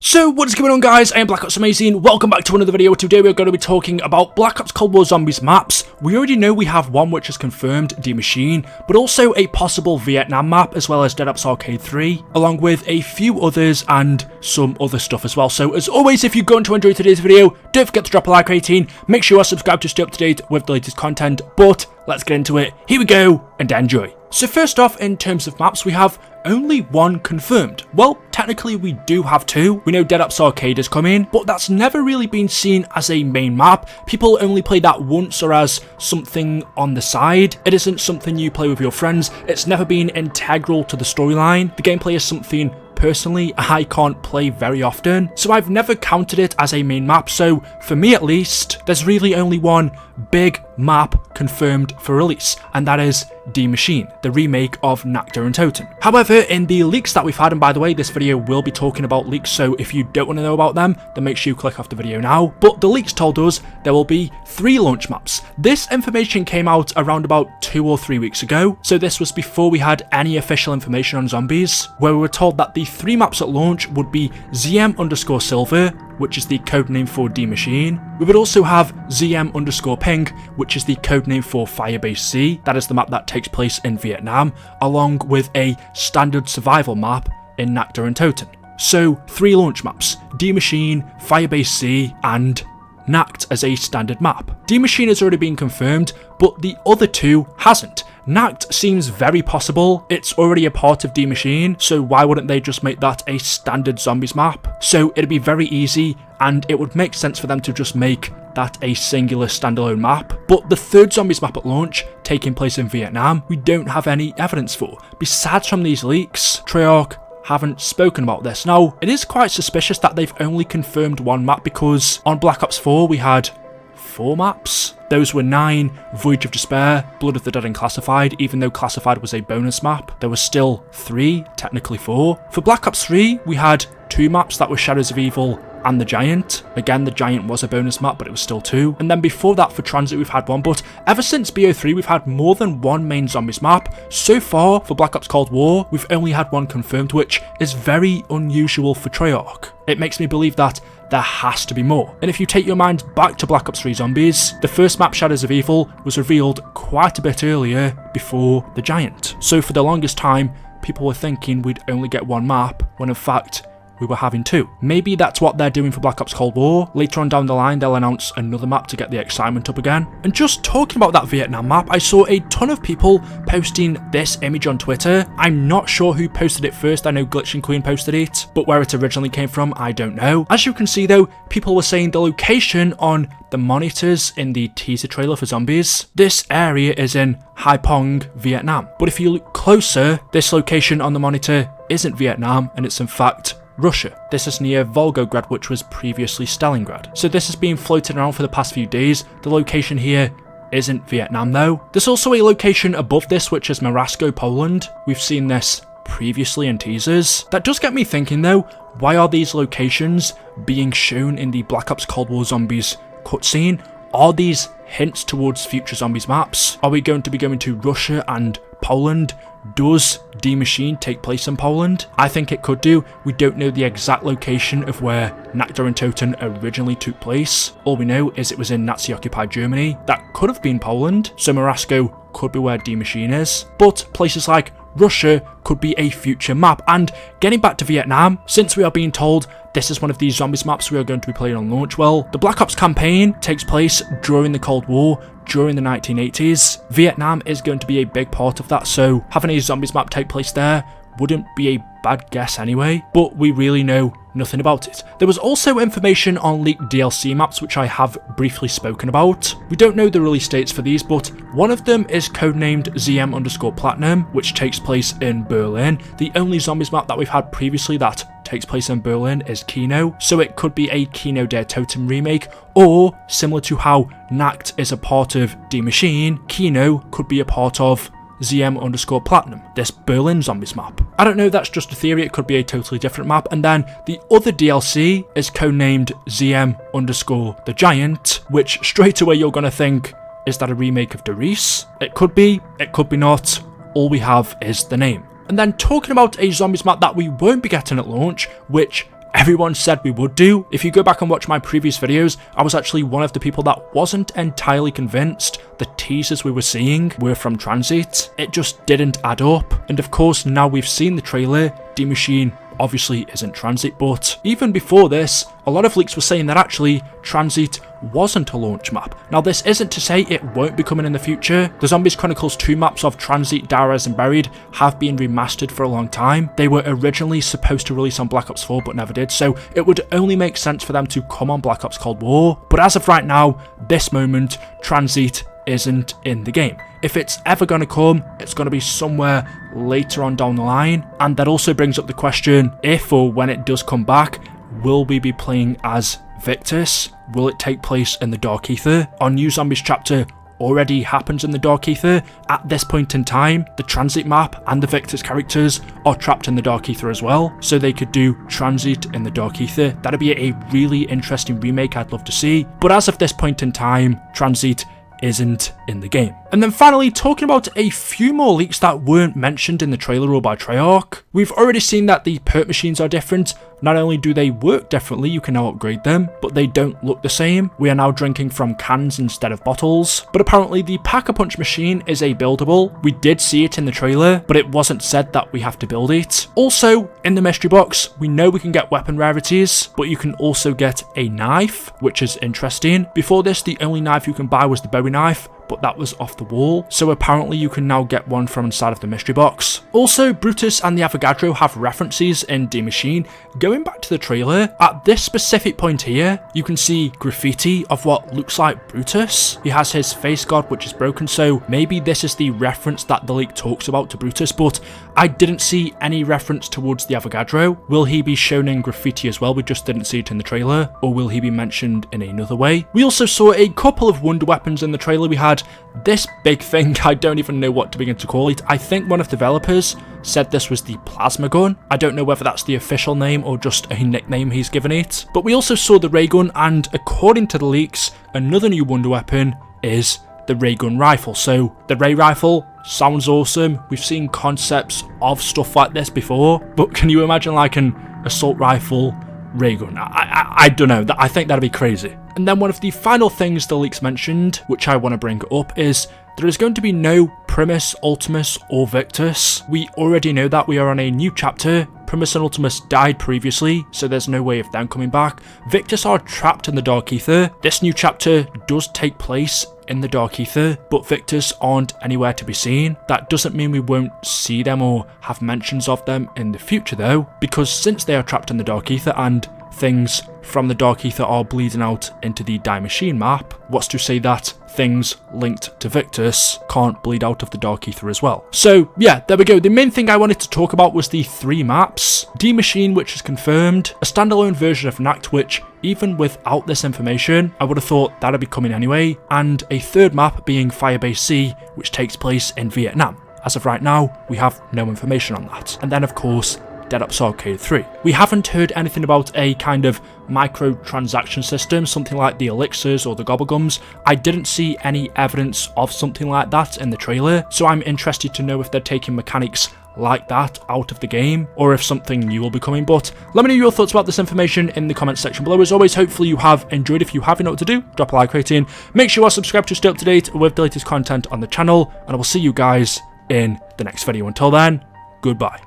So what is going on, guys? I am Black Ops Amazing. Welcome back to another video. Today we're going to be talking about Black Ops Cold War Zombies maps. We already know we have one which is confirmed, Die Machine, but also a possible Vietnam map as well as Dead Ops Arcade 3, along with a few others and some other stuff as well. So as always, if you're going to enjoy today's video, don't forget to drop a like rating. Make sure you are subscribed to stay up to date with the latest content, but let's get into it. Here we go and enjoy. So first off, in terms of maps, we have only one confirmed. Well, technically we do have two. We know Dead Ops Arcade is coming, but that's never really been seen as a main map. People only play that once or as something on the side. It isn't something you play with your friends. It's never been integral to the storyline. The gameplay is something personally I can't play very often, so I've never counted it as a main map. So for me at least, there's really only one big map confirmed for release, and that is Die Machine, the remake of Nakta and Toten. However, in the leaks that we've had, and by the way, this video will be talking about leaks, so if you don't want to know about them, then make sure you click off the video now. But the leaks told us there will be 3 launch maps. This information came out around about 2 or 3 weeks ago, so this was before we had any official information on zombies, where we were told that the 3 maps at launch would be ZM_Silver, which is the codename for Die Machine. We would also have ZM_Pink, which is the codename for Firebase C, that is the map that takes place in Vietnam, along with a standard survival map in Nakta and Toten. So 3 launch maps: Die Machine, Firebase C, and Nacht as a standard map. Die Machine has already been confirmed, but the other 2 hasn't. Nacht seems very possible. It's already a part of Die Machine, so why wouldn't they just make that a standard zombies map? So it'd be very easy, and it would make sense for them to just make that a singular standalone map. But the 3rd zombies map at launch, taking place in Vietnam, we don't have any evidence for. Besides from these leaks, Treyarch haven't spoken about this. Now, it is quite suspicious that they've only confirmed one map, because on Black Ops 4 we had 4 maps. Those were 9, Voyage of Despair, Blood of the Dead and Classified. Even though Classified was a bonus map, there was still 3, technically 4. For Black Ops 3, we had 2 maps that were Shadows of Evil and the Giant. Again, the Giant was a bonus map, but it was still 2. And then before that, for Transit, we've had 1, but ever since BO3, we've had more than 1 main zombies map. So far, for Black Ops Cold War, we've only had 1 confirmed, which is very unusual for Treyarch. It makes me believe that there has to be more. And if you take your mind back to Black Ops 3 Zombies, the first map, Shadows of Evil, was revealed quite a bit earlier, before the Giant. So for the longest time, people were thinking we'd only get 1 map, when in fact, we were having 2. Maybe that's what they're doing for Black Ops Cold War. Later on down the line, they'll announce another map to get the excitement up again. And just talking about that Vietnam map, I saw a ton of people posting this image on Twitter. I'm not sure who posted it first. I know Glitch and Queen posted it, but where it originally came from, I don't know. As you can see though, people were saying the location on the monitors in the teaser trailer for Zombies, this area is in Hai Phong, Vietnam. But if you look closer, this location on the monitor isn't Vietnam, and it's in fact Russia. This is near Volgograd, which was previously Stalingrad. So this has been floating around for the past few days. The location here isn't Vietnam though. There's also a location above this, which is Morasko, Poland. We've seen this previously in teasers. That does get me thinking though, why are these locations being shown in the Black Ops Cold War Zombies cutscene? Are these hints towards future Zombies maps? Are we going to be going to Russia and Poland? Does Die Machine take place in Poland? I think it could do. We don't know the exact location of where Nakta and Toten originally took place. All we know is it was in Nazi-occupied Germany. That could have been Poland, so Morasko could be where Die Machine is. But places like Russia could be a future map. And getting back to Vietnam, since we are being told this is one of these zombies maps we are going to be playing on launch, well, the Black Ops campaign takes place during the Cold War, during the 1980s. Vietnam is going to be a big part of that, so having a zombies map take place there wouldn't be a bad guess anyway, but we really know nothing about it. There was also information on leaked DLC maps, which I have briefly spoken about. We don't know the release dates for these, but one of them is codenamed ZM_Platinum, which takes place in Berlin. The only zombies map that we've had previously that takes place in Berlin is Kino, so it could be a Kino Der Toten remake, or similar to how Nacht is a part of Die Machine, Kino could be a part of ZM_Platinum, this Berlin zombies map. I don't know, that's just a theory, it could be a totally different map. And then the other DLC is codenamed ZM_The Giant, which straight away you're gonna think, is that a remake of Doris? It could be not. All we have is the name. And then talking about a zombies map that we won't be getting at launch, which everyone said we would do. If you go back and watch my previous videos, I was actually one of the people that wasn't entirely convinced the teasers we were seeing were from Tranzit. It just didn't add up. And of course, now we've seen the trailer, Die Maschine obviously isn't Tranzit, but even before this, a lot of leaks were saying that actually Tranzit wasn't a launch map. Now this isn't to say it won't be coming in the future. The Zombies Chronicles 2 maps of Tranzit, Darez and Buried have been remastered for a long time. They were originally supposed to release on Black Ops 4 but never did, so it would only make sense for them to come on Black Ops Cold War. But as of right now, this moment, Tranzit isn't in the game. If it's ever going to come, it's going to be somewhere later on down the line. And that also brings up the question, if or when it does come back, will we be playing as Victus? Will it take place in the Dark Ether? Our new Zombies chapter already happens in the Dark Ether. At this point in time, the Tranzit map and the Victus characters are trapped in the Dark Ether as well, so they could do Tranzit in the Dark Ether. That'd be a really interesting remake I'd love to see. But as of this point in time, Tranzit isn't in the game. And then finally, talking about a few more leaks that weren't mentioned in the trailer or by Treyarch. We've already seen that the perk machines are different. Not only do they work differently, you can now upgrade them, but they don't look the same. We are now drinking from cans instead of bottles. But apparently the Pack-a-Punch machine is a buildable. We did see it in the trailer, but it wasn't said that we have to build it. Also, in the mystery box, we know we can get weapon rarities, but you can also get a knife, which is interesting. Before this, the only knife you can buy was the Bowie knife, but that was off the wall, so apparently you can now get one from inside of the mystery box. Also, Brutus and the Avogadro have references in Die Maschine. Going back to the trailer, at this specific point here, you can see graffiti of what looks like Brutus. He has his face guard, which is broken, so maybe this is the reference that the leak talks about to Brutus, but I didn't see any reference towards the Avogadro. Will he be shown in graffiti as well? We just didn't see it in the trailer, or will he be mentioned in another way? We also saw a couple of wonder weapons in the trailer. We had this big thing, I don't even know what to begin to call it. I think one of the developers said this was the plasma gun. I don't know whether that's the official name or just a nickname he's given it. But we also saw the ray gun, and according to the leaks, another new wonder weapon is the ray gun rifle. So the ray rifle sounds awesome. We've seen concepts of stuff like this before, but can you imagine like an assault rifle ray gun? I don't know. I think that'd be crazy. And then one of the final things the leaks mentioned, which I want to bring up, is there is going to be no Primus, Ultimus, or Victus. We already know that we are on a new chapter. Primus and Ultimus died previously, so there's no way of them coming back. Victus are trapped in the Dark Ether. This new chapter does take place in the Dark Ether, but Victus aren't anywhere to be seen. That doesn't mean we won't see them or have mentions of them in the future though, because since they are trapped in the Dark Ether and things from the Dark Ether are bleeding out into the Die Maschine map, what's to say that things linked to Victus can't bleed out of the Dark Ether as well? So yeah, there we go. The main thing I wanted to talk about was the 3 maps. Die Maschine, which is confirmed, a standalone version of Nacht, which even without this information, I would have thought that'd be coming anyway, and a 3rd map being Firebase C, which takes place in Vietnam. As of right now, we have no information on that. And then of course, Dead Ops Arcade 3. We haven't heard anything about a kind of microtransaction system, something like the elixirs or the gobblegums. I didn't see any evidence of something like that in the trailer, so I'm interested to know if they're taking mechanics like that out of the game, or if something new will be coming. But let me know your thoughts about this information in the comments section below. As always, hopefully you have enjoyed. If you have, you know what to do. Drop a like rating. Make sure you are subscribed to stay up to date with the latest content on the channel, and I will see you guys in the next video. Until then, goodbye.